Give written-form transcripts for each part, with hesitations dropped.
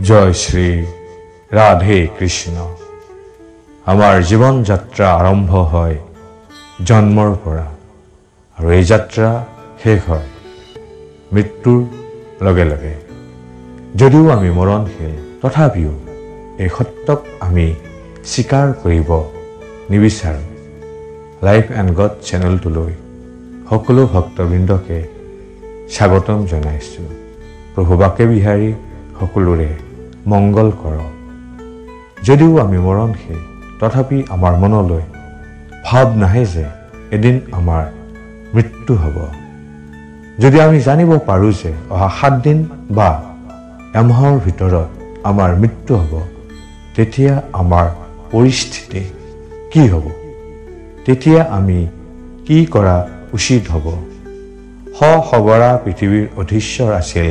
জয় শ্ৰী ৰাধে কৃষ্ণ। আমাৰ জীৱন যাত্ৰা আৰম্ভ হয় জন্মৰ পৰা আৰু এই যাত্ৰা শেষ হয় মৃত্যুৰ লগে লগে। যদিও আমি মৰণশীল তথাপিও এই সত্যক আমি স্বীকাৰ কৰিব নিবিচাৰোঁ। লাইফ এণ্ড গড চেনেলটোলৈ সকলো ভক্তবৃন্দকে স্বাগতম জনাইছোঁ। প্ৰভু বাকে বিহাৰী সকলোৰে মংগল কৰক। যদিও আমি মৰণশীল তথাপি আমাৰ মনলৈ ভাৱ নাহে যে এদিন আমাৰ মৃত্যু হ'ব। যদি আমি জানিব পাৰোঁ যে অহা 7 দিন বা এমাহৰ ভিতৰত আমাৰ মৃত্যু হ'ব, তেতিয়া আমাৰ পৰিস্থিতি কি হ'ব? তেতিয়া আমি কি কৰা উচিত হ'ব? সগৰা পৃথিৱীৰ অধীশ্বৰ আছিল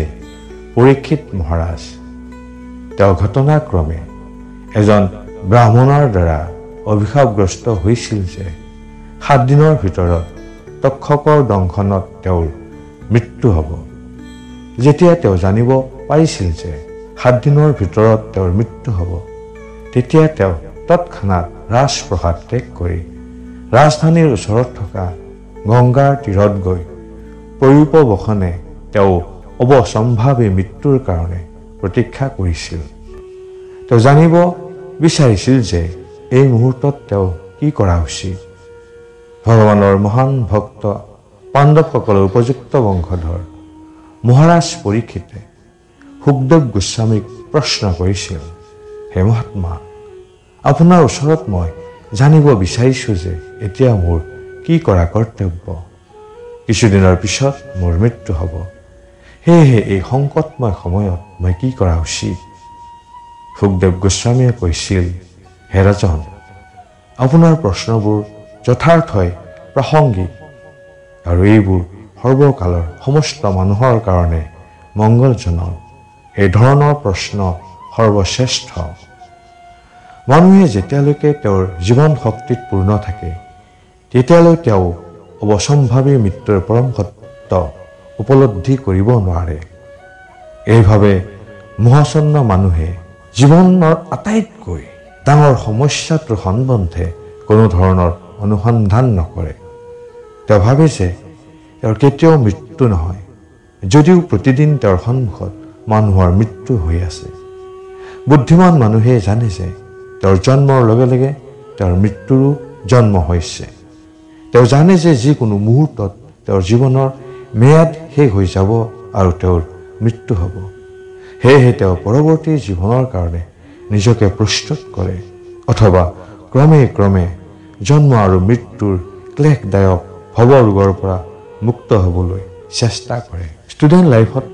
পৰীক্ষিত মহাৰাজ। তেওঁ ঘটনাক্ৰমে এজন ব্ৰাহ্মণৰ দ্বাৰা অভিশাপগ্ৰস্ত হৈছিল যে 7 দিনৰ ভিতৰত তক্ষকৰ দংশনত তেওঁৰ মৃত্যু হ'ব। যেতিয়া তেওঁ জানিব পাৰিছিল যে 7 দিনৰ ভিতৰত তেওঁৰ মৃত্যু হ'ব, তেতিয়া তেওঁ তৎক্ষণাত ৰাজপ্ৰসাদ ত্যাগ কৰি ৰাজধানীৰ ওচৰত থকা গংগাৰ তীৰত গৈ পৰোপবসনে তেওঁ অৱসম্ভাৱী মৃত্যুৰ কাৰণে প্ৰতীক্ষা কৰিছিল। তেওঁ জানিব বিচাৰিছিল যে এই মুহূৰ্তত তেওঁ কি কৰা উচিত। ভগৱানৰ মহান ভক্ত পাণ্ডৱসকলৰ উপযুক্ত বংশধৰ মহাৰাজ পৰীক্ষিতে সুখদেৱ গোস্বামীক প্ৰশ্ন কৰিছিল, হে মহাত্মা, আপোনাৰ ওচৰত মই জানিব বিচাৰিছোঁ যে এতিয়া মোৰ কি কৰা কৰ্তব্য। কিছুদিনৰ পিছত মোৰ মৃত্যু হ'ব। সেয়েহে এই সংকটময় সময়ত মই কি কৰা উচিত? সুখদেৱ গোস্বামীয়ে কৈছিল, হে ৰাজন, আপোনাৰ প্ৰশ্নবোৰ যথাৰ্থই প্ৰাসংগিক আৰু এইবোৰ সৰ্বকালৰ সমস্ত মানুহৰ কাৰণে মংগলজনক। এই ধৰণৰ প্ৰশ্ন সৰ্বশ্ৰেষ্ঠ। মানুহে যেতিয়ালৈকে তেওঁৰ জীৱন শক্তিত পূৰ্ণ থাকে তেতিয়ালৈ তেওঁ অৱসম্ভাৱী মৃত্যুৰ পৰম সত্য উপলব্ধি কৰিব নোৱাৰে। এইভাৱে মোহাচ্ছন্ন মানুহে জীৱনৰ আটাইতকৈ ডাঙৰ সমস্যাটোৰ সম্বন্ধে কোনো ধৰণৰ অনুসন্ধান নকৰে। তেওঁ ভাবে যে তেওঁৰ কেতিয়াও মৃত্যু নহয়, যদিও প্ৰতিদিন তেওঁৰ সন্মুখত মানুহৰ মৃত্যু হৈ আছে। বুদ্ধিমান মানুহে জানে যে তেওঁৰ জন্মৰ লগে লগে তেওঁৰ মৃত্যুৰো জন্ম হৈছে। তেওঁ জানে যে যিকোনো মুহূৰ্তত তেওঁৰ জীৱনৰ ম্যাদ শেষ হৈ যাব আৰু তেওঁৰ মৃত্যু হ'ব। সেয়েহে তেওঁ পৰৱৰ্তী জীৱনৰ কাৰণে নিজকে প্ৰস্তুত কৰে, অথবা ক্ৰমে ক্ৰমে জন্ম আৰু মৃত্যুৰ ক্লেশদায়ক ভৱৰোগৰ পৰা মুক্ত হ'বলৈ চেষ্টা কৰে। ষ্টুডেণ্ট লাইফত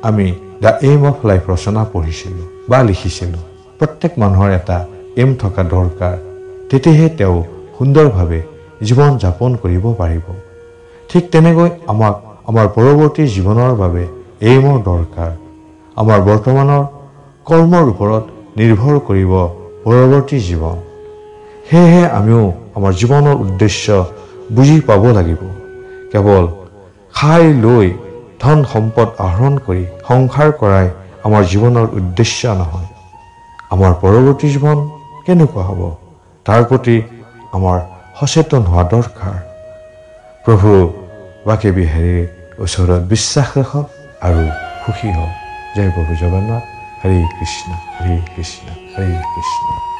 আমি দ্য এইম অফ লাইফ ৰচনা পঢ়িছিলোঁ বা লিখিছিলোঁ। প্ৰত্যেক মানুহৰ এটা এইম থকা দৰকাৰ, তেতিয়াহে তেওঁ সুন্দৰভাৱে জীৱন যাপন কৰিব পাৰিব। ঠিক তেনেকৈ আমাক আমাৰ পৰৱৰ্তী জীৱনৰ বাবে এইমৰ দৰকাৰ। আমাৰ বৰ্তমানৰ কৰ্মৰ ওপৰত নিৰ্ভৰ কৰিব পৰৱৰ্তী জীৱন। সেয়েহে আমিও আমাৰ জীৱনৰ উদ্দেশ্য বুজি পাব লাগিব। কেৱল খাই লৈ ধন সম্পদ আহৰণ কৰি সংসাৰ কৰাই আমাৰ জীৱনৰ উদ্দেশ্য নহয়। আমাৰ পৰৱৰ্তী জীৱন কেনেকুৱা হ'ব তাৰ প্ৰতি আমাৰ সচেতন হোৱা দৰকাৰ। প্ৰভু বাকে বিহাৰীৰ ওচৰত বিশ্বাস ৰাখক আৰু সুখী হওক। জয় প্ৰভু জগন্নাথ। হৰে কৃষ্ণ হৰে কৃষ্ণ হৰে কৃষ্ণ।